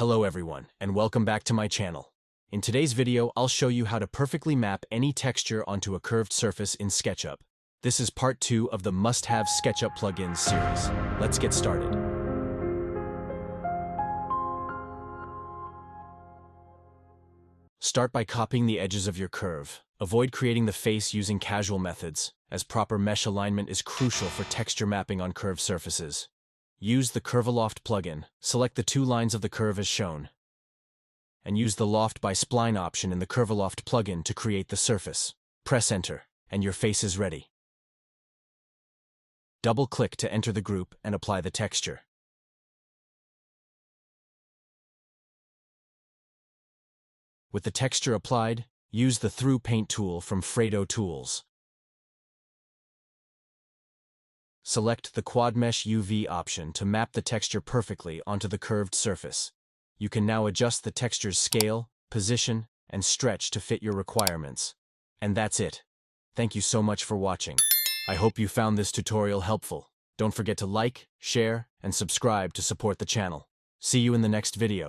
Hello everyone, and welcome back to my channel. In today's video, I'll show you how to perfectly map any texture onto a curved surface in SketchUp. This is part 2 of the must-have SketchUp plugins series. Let's get started. Start by copying the edges of your curve. Avoid creating the face using casual methods, as proper mesh alignment is crucial for texture mapping on curved surfaces. Use the Curve-Loft plugin. Select the two lines of the curve as shown, and use the Loft by Spline option in the Curve-Loft plugin to create the surface. Press Enter, and your face is ready. Double-click to enter the group and apply the texture. With the texture applied, use the Through Paint tool from Fredo Tools. Select the Quad Mesh UV option to map the texture perfectly onto the curved surface. You can now adjust the texture's scale, position, and stretch to fit your requirements. And that's it. Thank you so much for watching. I hope you found this tutorial helpful. Don't forget to like, share, and subscribe to support the channel. See you in the next video.